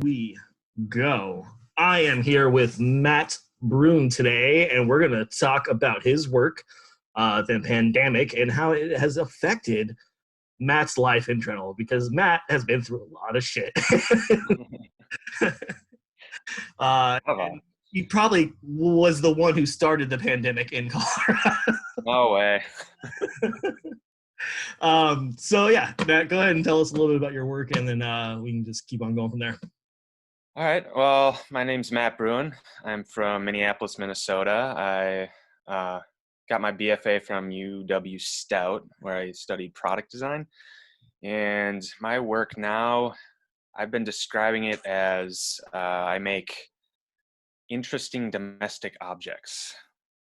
We go. I am here with Matt Bruhn today, and we're going to talk about his work, the pandemic, and how it has affected Matt's life in general, because Matt has been through a lot of shit. Oh, And he probably was the one who started the pandemic in Colorado. no way. So yeah, Matt, go ahead and tell us a little bit about your work, and then we can just keep on going from there. All right. Well, my name's Matt Bruhn. I'm from Minneapolis, Minnesota. I got my BFA from UW Stout, where I studied product design. And my work now, I've been describing it as I make interesting domestic objects,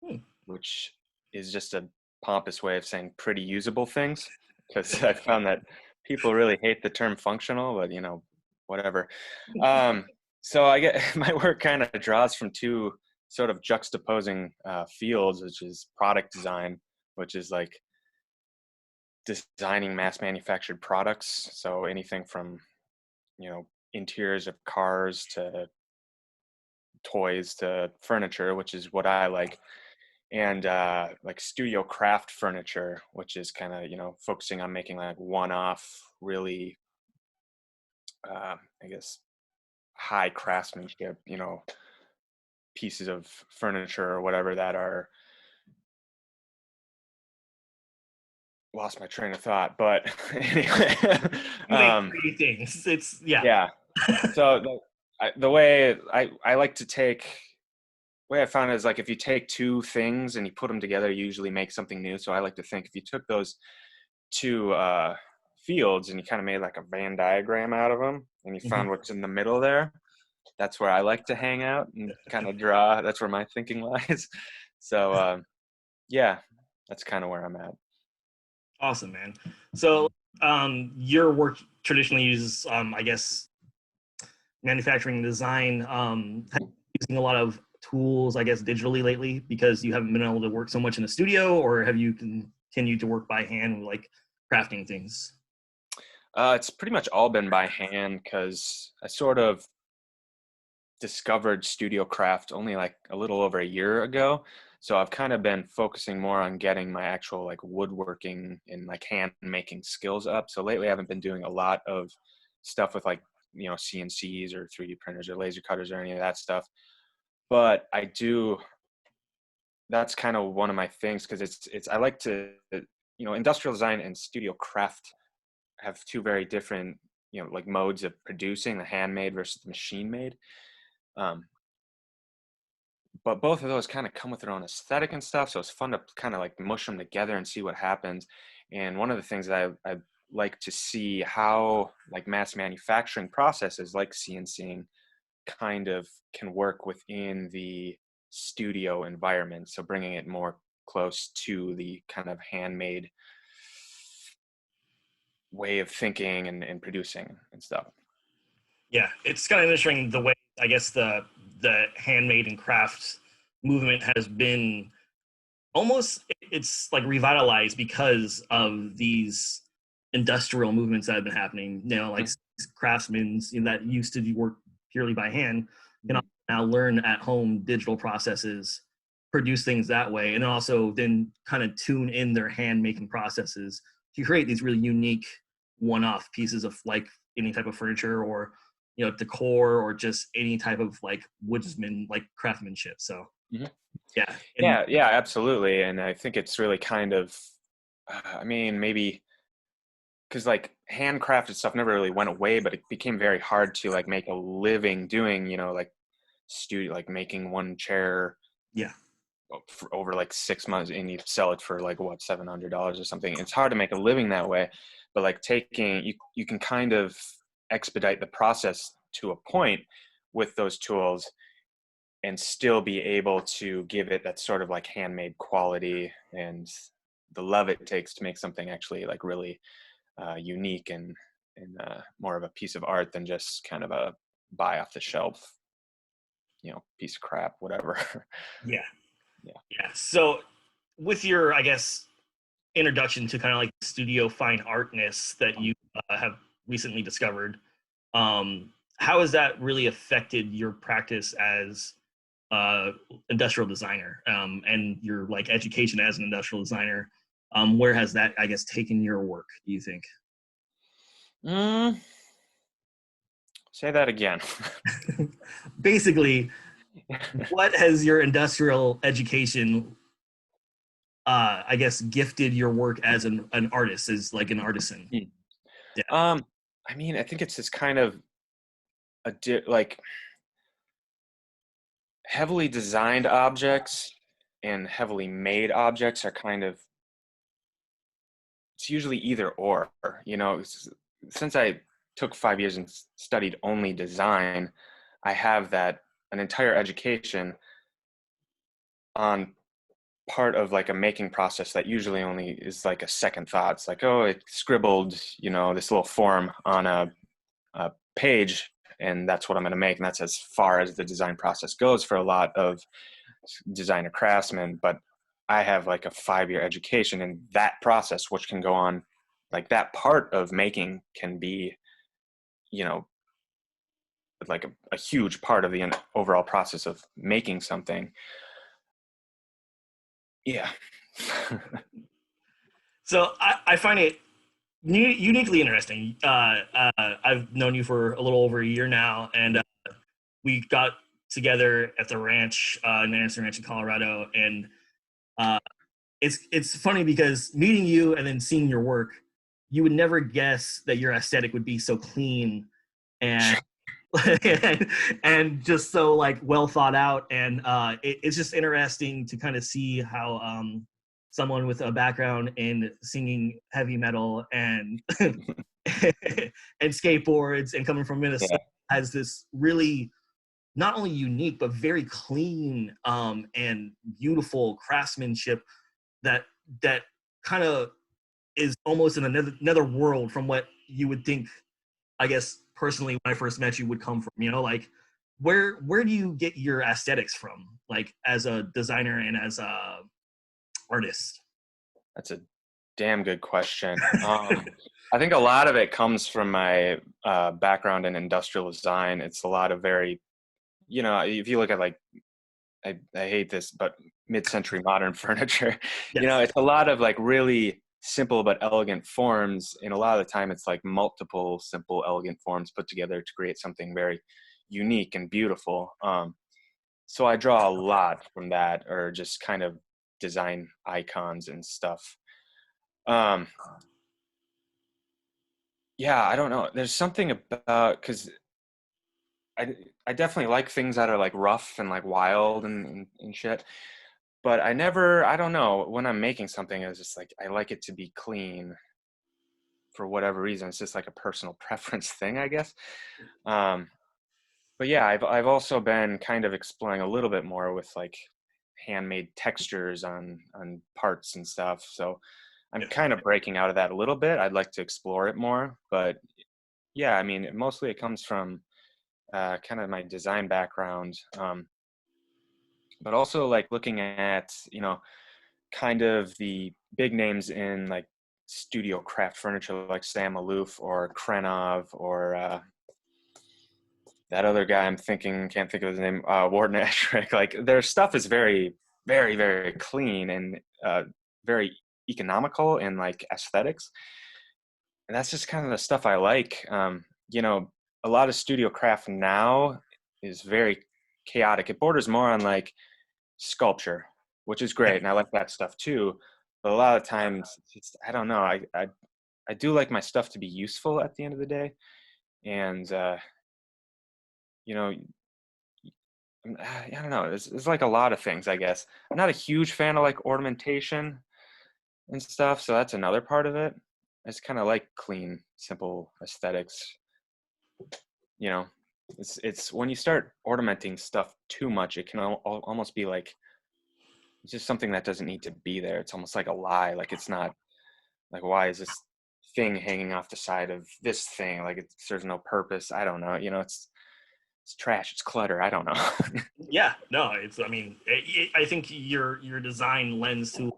Hmm. which is just a pompous way of saying pretty usable things, because I found that people really hate the term functional, but whatever. Um, so I get my work kind of draws from two sort of juxtaposing fields, which is product design, which is like designing mass manufactured products. So anything from, interiors of cars to toys to furniture, which is what I like, and like studio craft furniture, which is kind of focusing on making like one-off, really, I guess, high craftsmanship, pieces of furniture or whatever that are. Lost my train of thought, but anyway, You make pretty things. It's yeah. yeah. So the way I like to take, way I found is like if you take two things and you put them together, you usually make something new. So I like to think if you took those two fields and you kind of made like a Venn diagram out of them and you Mhm. found what's in the middle there, that's where I like to hang out and kind of draw. That's where my thinking lies. So yeah, that's kind of where I'm at. Awesome, man. So, your work traditionally uses, I guess, manufacturing and design, using a lot of tools, I guess, digitally lately because you haven't been able to work so much in the studio, or have you continued to work by hand, like crafting things? It's pretty much all been by hand because I sort of discovered studio craft only like a little over a year ago. So I've kind of been focusing more on getting my actual like woodworking and like hand making skills up. So lately I haven't been doing a lot of stuff with like, CNCs or 3D printers or laser cutters or any of that stuff. But I do, that's kind of one of my things because it's I like to, industrial design and studio craft have two very different, like modes of producing, the handmade versus the machine made. Um, but both of those kind of come with their own aesthetic and stuff. So it's fun to kind of like mush them together and see what happens. And one of the things that I like to see how like mass manufacturing processes like CNCing kind of can work within the studio environment. So bringing it more close to the kind of handmade way of thinking and producing and stuff. Yeah, it's kind of interesting the way I guess the handmade and craft movement has been almost it's like revitalized because of these industrial movements that have been happening. Like craftsmen that used to work purely by hand can Mhm. now learn at home digital processes, produce things that way, and also then kind of tune in their hand making processes to create these really unique one-off pieces of like any type of furniture or decor or just any type of like woodsman like craftsmanship. So Mhm. yeah, and Yeah, absolutely. And I think it's really kind of, I mean, maybe because like handcrafted stuff never really went away, but it became very hard to like make a living doing, like studio, like making one chair yeah. for over like 6 months and you sell it for like what, $700 or something. It's hard to make a living that way, but like you can kind of expedite the process to a point with those tools and still be able to give it that sort of like handmade quality and the love it takes to make something actually like really unique and more of a piece of art than just kind of a buy off the shelf, piece of crap, whatever. Yeah. Yeah. Yeah. So with your, I guess, introduction to kind of like studio fine artness that you have recently discovered, um, how has that really affected your practice as industrial designer, and your like education as an industrial designer? Where has that, I guess, taken your work, do you think? Mm, say that again. Basically, what has your industrial education, I guess, gifted your work as an artist, as like an artisan? Hmm. Yeah. Um, I mean, I think it's just kind of like heavily designed objects and heavily made objects are kind of, it's usually either or, you know, since I took 5 years and studied only design, I have that an entire education on part of like a making process that usually only is like a second thought. It's like, oh, it scribbled, you know, this little form on a page, and that's what I'm going to make. And that's as far as the design process goes for a lot of designer craftsmen. But I have like a 5 year education in that process, which can go on, like that part of making can be, you know, like a huge part of the overall process of making something. Yeah. So I find it uniquely interesting. I've known you for a little over a year now, and we got together at the ranch, in Anderson Ranch in Colorado, and uh, it's funny because meeting you and then seeing your work, you would never guess that your aesthetic would be so clean and and just so like well thought out. And it's just interesting to kind of see how someone with a background in singing heavy metal and and skateboards and coming from Yeah. Minnesota has this really not only unique but very clean, and beautiful craftsmanship that that kind of is almost in another world from what you would think, I guess, personally, when I first met you, would come from. You know, like where do you get your aesthetics from, like as a designer and as a artist? That's a damn good question. I think a lot of it comes from my background in industrial design. It's a lot of very, you know, if you look at like, I hate this, but mid-century modern furniture, you know, Yes. it's a lot of like really simple but elegant forms. And a lot of the time it's like multiple simple, elegant forms put together to create something very unique and beautiful. So I draw a lot from that, or just kind of design icons and stuff. Um, yeah, I don't know. There's something about, because I I definitely like things that are like rough and like wild and shit. But I don't know, when I'm making something, it's just like I like it to be clean for whatever reason. It's just like a personal preference thing, I guess. Um, but yeah, I've also been kind of exploring a little bit more with like handmade textures on parts and stuff. So I'm Yes. kind of breaking out of that a little bit. I'd like to explore it more, but yeah, I mean, mostly it comes from kind of my design background, but also like looking at, you know, kind of the big names in like studio craft furniture, like Sam Aloof or Krenov or that other guy I'm thinking, can't think of his name, Warden Ashrick. Like their stuff is very, very, very clean and very economical in like aesthetics. And that's just kind of the stuff I like. You know, a lot of studio craft now is very chaotic. It borders more on like sculpture, which is Yeah. great, and I like that stuff too. But a lot of times, it's, I don't know. I do like my stuff to be useful at the end of the day, and you know, I don't know. It's like a lot of things, I guess. I'm not a huge fan of like ornamentation and stuff, so that's another part of it. I just kind of like clean, simple aesthetics. You know, it's when you start ornamenting stuff too much, it can almost be like it's just something that doesn't need to be there. It's almost like a lie. Like it's not, like, why is this thing hanging off the side of this thing? Like it serves no purpose. I don't know. You know, it's trash. It's clutter. I don't know. Yeah, no, it's. I mean, I think your design lends to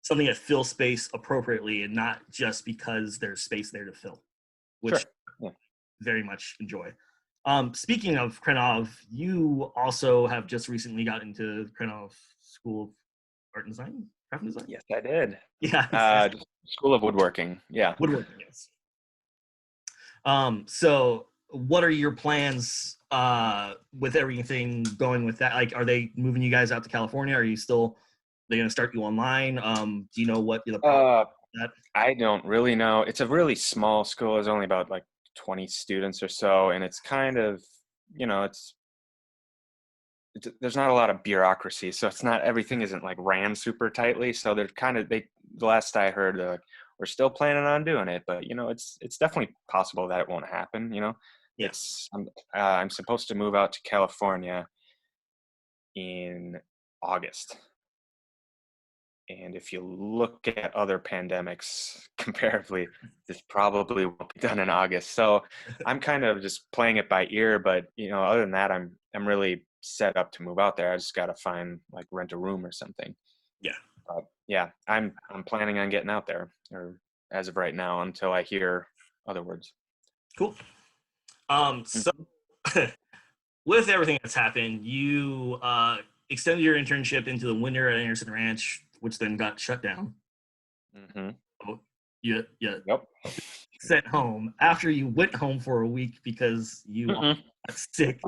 something that fills space appropriately, and not just because there's space there to fill, which Sure. Yeah. very much enjoy. Speaking of Krenov, you also have just recently got into Krenov School of Art and Design, Craft and Design. Yes, I did. Yes, yes, School of Woodworking. Yeah. woodworking. Yes. So what are your plans with everything going with that? Like, are they moving you guys out to California? Are you still they going to start you online? Do you know what the process Uh, is that? I don't really know. It's a really small school. There's only about like 20 students or so, and it's kind of, you know, there's not a lot of bureaucracy, so it's not everything isn't like ran super tightly. So they're kind of they. The last I heard, they're like, we're still planning on doing it, but you know, it's definitely possible that it won't happen. You know, Yeah. I'm supposed to move out to California in August. And if you look at other pandemics comparatively, this probably won't be done in August. So I'm kind of just playing it by ear. But you know, other than that, I'm really set up to move out there. I just got to find like rent a room or something. Yeah. But yeah, I'm planning on getting out there, or as of right now, until I hear other words. Cool. So Mhm. with everything that's happened, you extended your internship into the winter at Anderson Ranch, which then got shut down. Mhm. So you Yep. sent home after you went home for a week because you Mm-mm. got sick.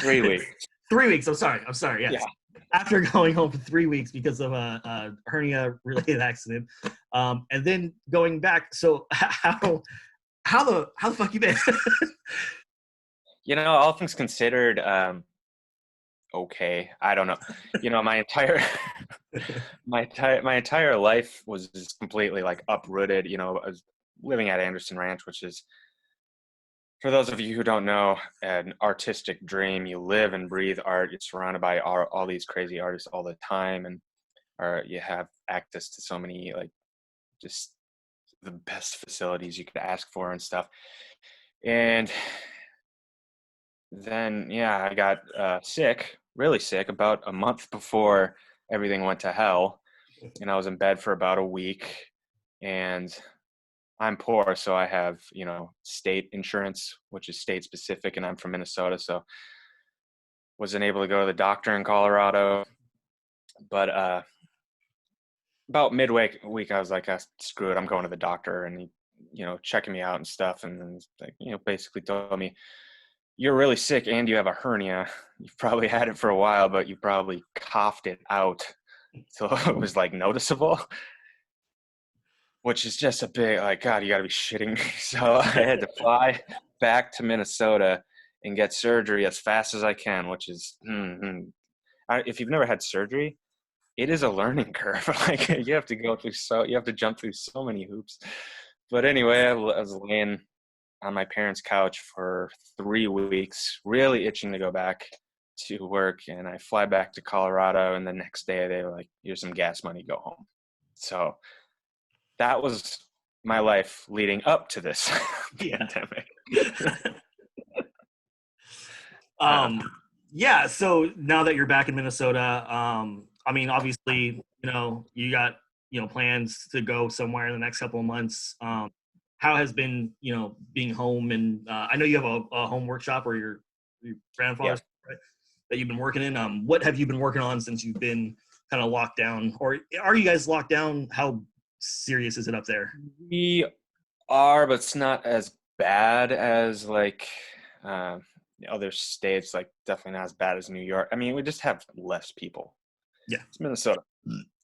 3 weeks. 3 weeks. I'm sorry. I'm sorry. Yes. Yeah. After going home for 3 weeks because of a hernia related accident, and then going back. So how the fuck you been? You know, all things considered, okay. I don't know. You know, my entire my entire life was just completely like uprooted. You know, I was living at Anderson Ranch, which is, for those of you who don't know, an artistic dream. You live and breathe art. You're surrounded by all these crazy artists all the time, and or you have access to so many like just the best facilities you could ask for and stuff. And then yeah, I got sick, really sick, about a month before everything went to hell, and I was in bed for about a week. And I'm poor, so I have, you know, state insurance, which is state specific, and I'm from Minnesota, so wasn't able to go to the doctor in Colorado. But about midway week, I was like, screw it, I'm going to the doctor, and he, you know, checking me out and stuff, and then like, you know, basically told me, you're really sick and you have a hernia. You've probably had it for a while, but you probably coughed it out, so it was like noticeable, which is just a big like, God, you got to be shitting me. So I had to fly back to Minnesota and get surgery as fast as I can, which is, if you've never had surgery, it is a learning curve. Like you have to you have to jump through so many hoops. But anyway, I was laying on my parents' couch for 3 weeks, really itching to go back to work. And I fly back to Colorado, and the next day they were like, here's some gas money, go home. So that was my life leading up to this Yeah. pandemic. Uh, um, yeah. So now that you're back in Minnesota, I mean, obviously, you got plans to go somewhere in the next couple of months. How has been being home, and I know you have a home workshop or your yeah. grandfather's, right, that you've been working in. What have you been working on since you've been kind of locked down, or are you guys locked down? How serious is it up there? We are, but it's not as bad as like uh, other states, like definitely not as bad as New York. I mean, we just have less people. Yeah. It's Minnesota.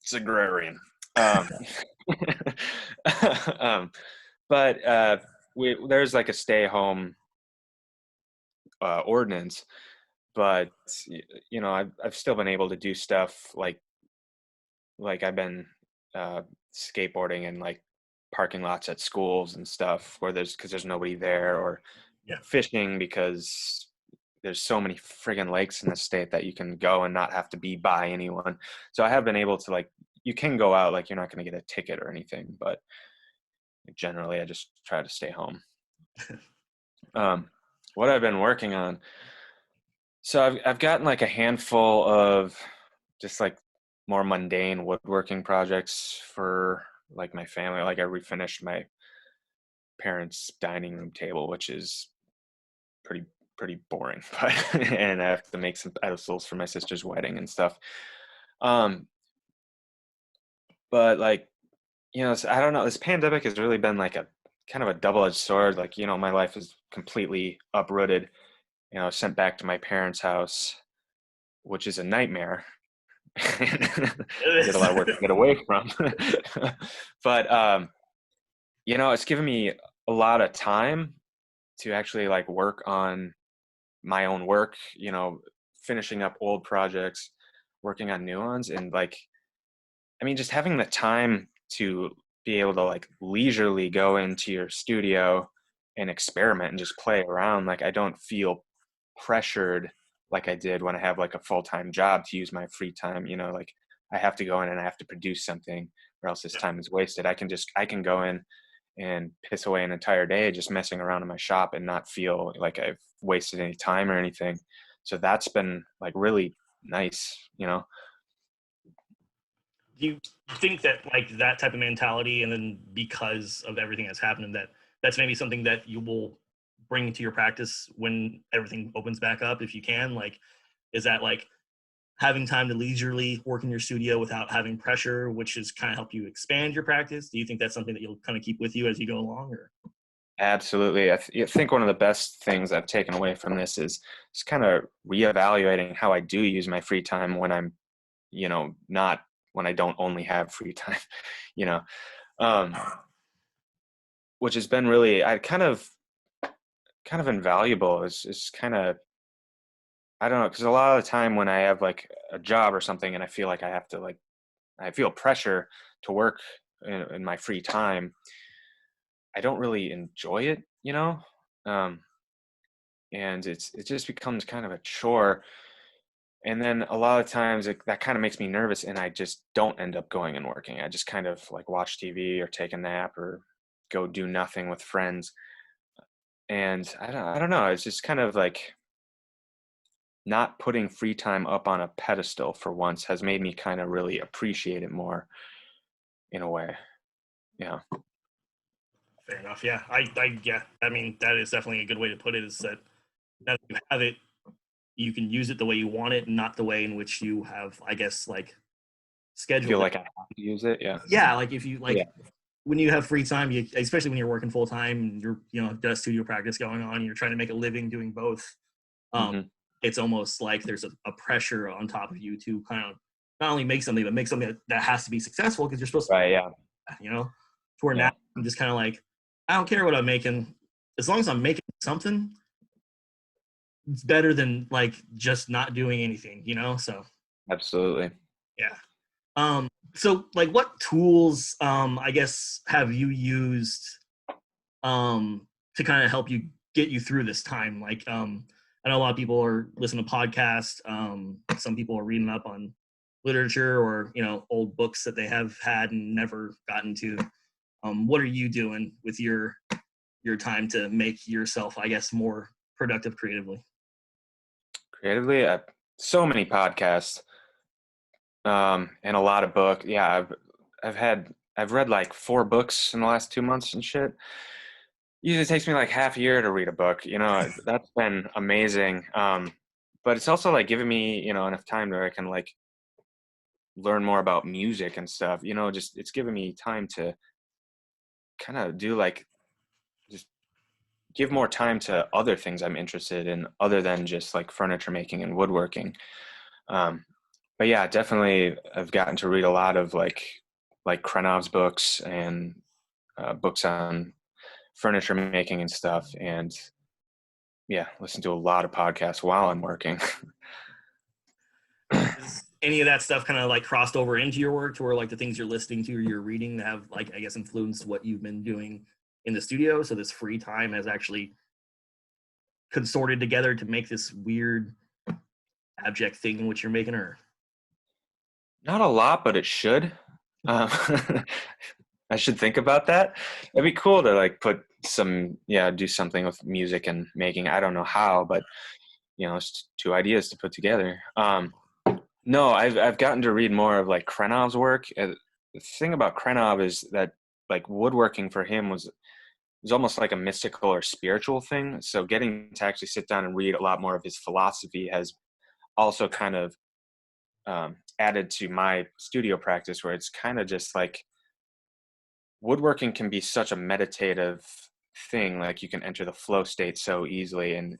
It's agrarian. Um, um, but there's like a stay home ordinance, but you know, I've still been able to do stuff like I've been skateboarding in like parking lots at schools and stuff where because there's nobody there, or Yeah. fishing because there's so many friggin' lakes in the state that you can go and not have to be by anyone. So I have been able to like, you can go out, like you're not going to get a ticket or anything, but generally I just try to stay home. Um, what I've been working on. So I've gotten like a handful of just like more mundane woodworking projects for like my family. Like I refinished my parents' dining room table, which is pretty pretty boring, but and I have to make some pedestals for my sister's wedding and stuff. Um, but like, I don't know, this pandemic has really been like a kind of a double-edged sword. Like, my life is completely uprooted, sent back to my parents' house, which is a nightmare. Did a lot of work to get away from. But it's given me a lot of time to actually like work on my own work, finishing up old projects, working on new ones. And like, I mean, just having the time to be able to like leisurely go into your studio and experiment and just play around. Like, I don't feel pressured like I did when I have like a full-time job to use my free time, like I have to go in and I have to produce something or else this time is wasted. I can go in and piss away an entire day just messing around in my shop and not feel like I've wasted any time or anything. So that's been like really nice. Do you think that like that type of mentality, and then because of everything that's happened, that's maybe something that you will bring to your practice when everything opens back up, if you can? Like, is that like having time to leisurely work in your studio without having pressure, which has kind of helped you expand your practice? Do you think that's something that you'll kind of keep with you as you go along? Or Absolutely. I think one of the best things I've taken away from this is just kind of reevaluating how I do use my free time when I'm, not when I don't only have free time, you know, um, which has been really, I kind of invaluable is kind of, I don't know, because a lot of the time when I have like a job or something and I feel like I have to like, I feel pressure to work in my free time, I don't really enjoy it. Um, and it just becomes kind of a chore. And then a lot of times that kind of makes me nervous and I just don't end up going and working. I just kind of like watch TV or take a nap or go do nothing with friends. And I don't know. It's just kind of like not putting free time up on a pedestal for once has made me kind of really appreciate it more in a way. Yeah. fair enough. Yeah, yeah. I mean, that is definitely a good way to put it. Is that now that you have it, you can use it the way you want it, not the way in which you have, I guess, like Feel scheduled it. like I have to use it. Yeah. Yeah, like if you Yeah. like when you have free time, especially when you're working full time and you're got a studio practice going on, and you're trying to make a living doing both. Um, Hmm. it's almost like there's a pressure on top of you to kind of not only make something, but make something that has to be successful because you're supposed Right. Yeah. to, to where now Yeah. I'm just kind of like, I don't care what I'm making, as long as I'm making something, it's better than like just not doing anything. So Absolutely. yeah. So like what tools I guess have you used to kind of help you get you through this time? Like I know a lot of people are listening to podcasts, some people are reading up on literature or old books that they have had and never gotten to. What are you doing with your time to make yourself, I guess, more productive creatively? Creatively, so many podcasts, and a lot of books. Yeah. I've read like 4 books in the last 2 months and shit. Usually takes me like half a year to read a book. That's been amazing. But it's also like giving me, enough time where I can like learn more about music and stuff. Just it's giving me time to kind of do like just give more time to other things I'm interested in other than just like furniture making and woodworking. Um, but yeah, definitely I've gotten to read a lot of like Krenov's books and books on furniture making and stuff. And yeah, listen to a lot of podcasts while I'm working. Is any of that stuff kind of like crossed over into your work to where like the things you're listening to or you're reading have like I guess influenced what you've been doing in the studio? So this free time has actually consorted together to make this weird abject thing in which you're making, or Not a lot, but it should. Um, I should think about that. It'd be cool to like do something with music and making. I don't know how, but it's two ideas to put together. No, I've gotten to read more of like Krenov's work. The thing about Krenov is that like woodworking for him was was almost like a mystical or spiritual thing. So getting to actually sit down and read a lot more of his philosophy has also kind of added to my studio practice, where it's kind of just like woodworking can be such a meditative thing. Like you can enter the flow state so easily. And,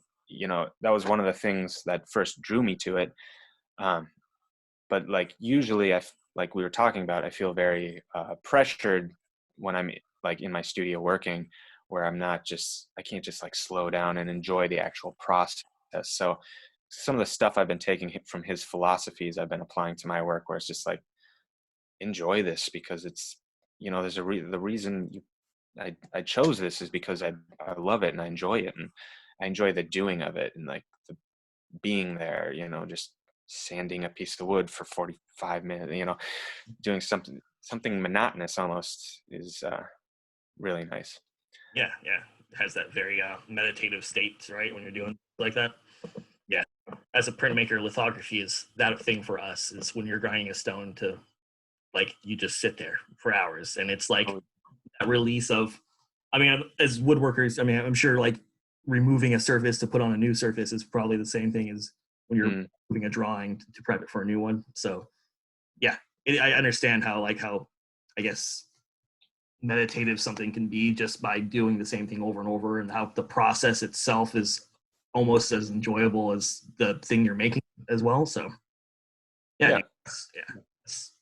that was one of the things that first drew me to it. Um, but like usually like we were talking about, I feel very pressured when I'm like in my studio working, where I can't just like slow down and enjoy the actual process. So some of the stuff I've been taking from his philosophies, I've been applying to my work, where it's just like, enjoy this because it's, there's the reason I chose this is because I love it and I enjoy it, and I enjoy the doing of it, and like the being there, just sanding a piece of wood for 45 minutes, doing something monotonous almost is really nice. Yeah, yeah. It has that very meditative state, right? When you're doing like that. Yeah. As a printmaker, lithography is that thing for us. Is when you're grinding a stone to like you just sit there for hours, and it's like Oh, that release of. I mean, as woodworkers, I mean, I'm sure like removing a surface to put on a new surface is probably the same thing as when you're moving a drawing to prep it for a new one. So yeah, I understand how I guess meditative something can be just by doing the same thing over and over, and how the process itself is almost as enjoyable as the thing you're making as well. So yeah, yeah. it's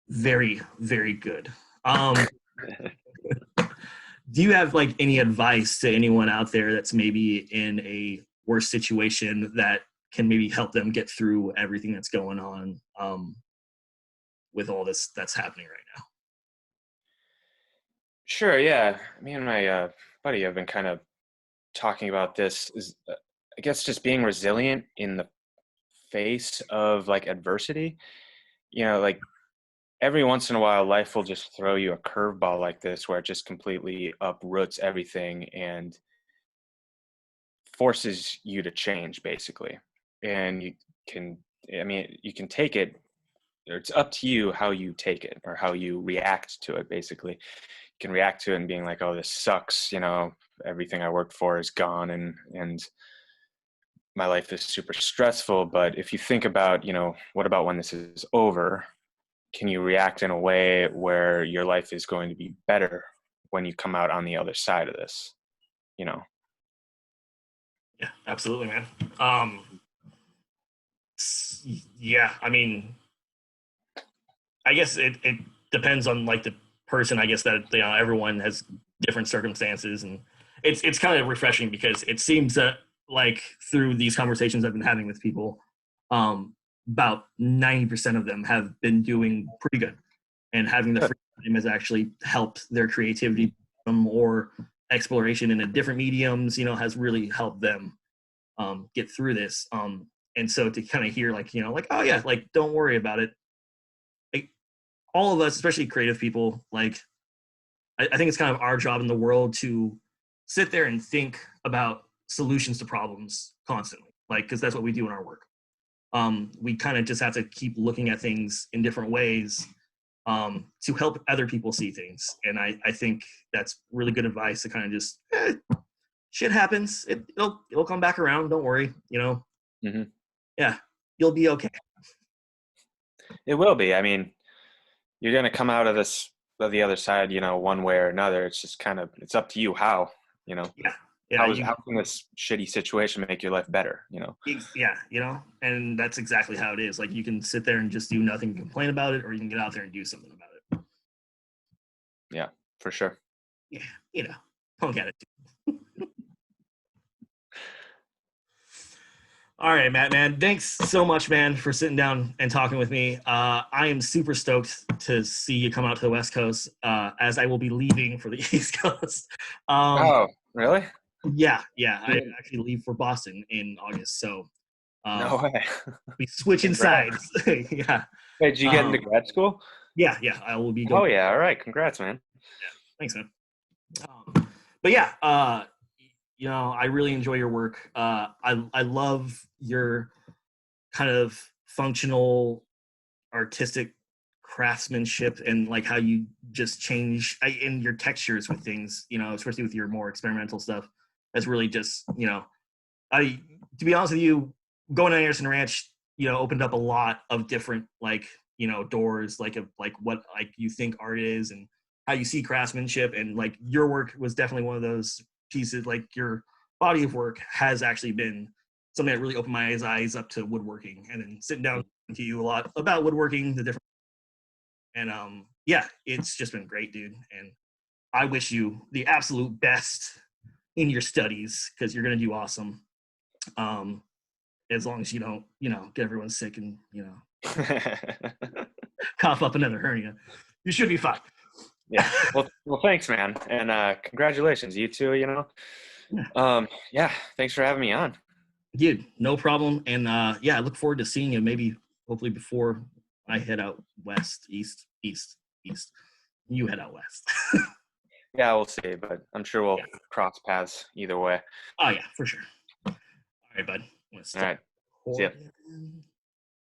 very, very good. Um, do you have like any advice to anyone out there that's maybe in a worse situation that can maybe help them get through everything that's going on with all this that's happening right now? Sure, yeah. Me and my buddy have been kind of talking about this, is I guess just being resilient in the face of like adversity. Like every once in a while life will just throw you a curveball like this, where it just completely uproots everything and forces you to change basically. And can you can take it, or it's up to you how you take it or how you react to it basically. You can react to it and being like, oh, this sucks, everything I worked for is gone, and my life is super stressful. But if you think about, what about when this is over? Can you react in a way where your life is going to be better when you come out on the other side of this, you know? Yeah, absolutely, man. Um, yeah, I mean, I guess it depends on like the person. I guess that everyone has different circumstances, and it's kind of refreshing because it seems that like through these conversations I've been having with people, about 90% of them have been doing pretty good, and having the Good. free time has actually helped their creativity or exploration in a different mediums. Has really helped them get through this. And so to kind of hear like like, oh yeah, like don't worry about it, like all of us, especially creative people, like I think it's kind of our job in the world to sit there and think about solutions to problems constantly, like because that's what we do in our work. We kind of just have to keep looking at things in different ways to help other people see things, and I think that's really good advice to kind of just shit happens, it'll come back around, don't worry, Hmm. yeah, you'll be okay. It will be. I mean, you're going to come out of this, of the other side, one way or another. It's just kind of, it's up to you how, you know, Yeah, yeah, how can this shitty situation make your life better? yeah, and that's exactly how it is. Like you can sit there and just do nothing and complain about it, or you can get out there and do something about it. Yeah, for sure. Yeah, punk at it. All right, Matt, man. Thanks so much, man, for sitting down and talking with me. I am super stoked to see you come out to the West Coast, as I will be leaving for the East Coast. Um, Oh, really? yeah. I Yeah. actually leave for Boston in August, so No way. we switching Congrats. sides. Yeah, Hey, did you get into um, grad school? yeah. I will be going. Oh yeah. All right. Congrats, man. Yeah, thanks, man. But yeah, I really enjoy your work. I love your kind of functional, artistic craftsmanship and like how you just change in your textures with things, especially with your more experimental stuff. That's really just, to be honest with you, going to Anderson Ranch, opened up a lot of different like, doors, like of like what like you think art is and how you see craftsmanship. And like your work was definitely one of those pieces. Like your body of work has actually been something that really opened my eyes up to woodworking, and then sitting down to you a lot about woodworking, the different, and yeah, it's just been great, dude. And I wish you the absolute best in your studies because you're gonna do awesome. Um, as long as you don't, get everyone sick and cough up another hernia, you should be fine. Yeah. Well, thanks, man, and congratulations, you too. Yeah. Thanks for having me on. Dude, no problem. And yeah, I look forward to seeing you maybe hopefully before I head out west, east. You head out west. Yeah, we'll see, but I'm sure we'll Yeah. cross paths either way. Oh yeah, for sure. All right, bud. I'm gonna All stop right. See ya. recording.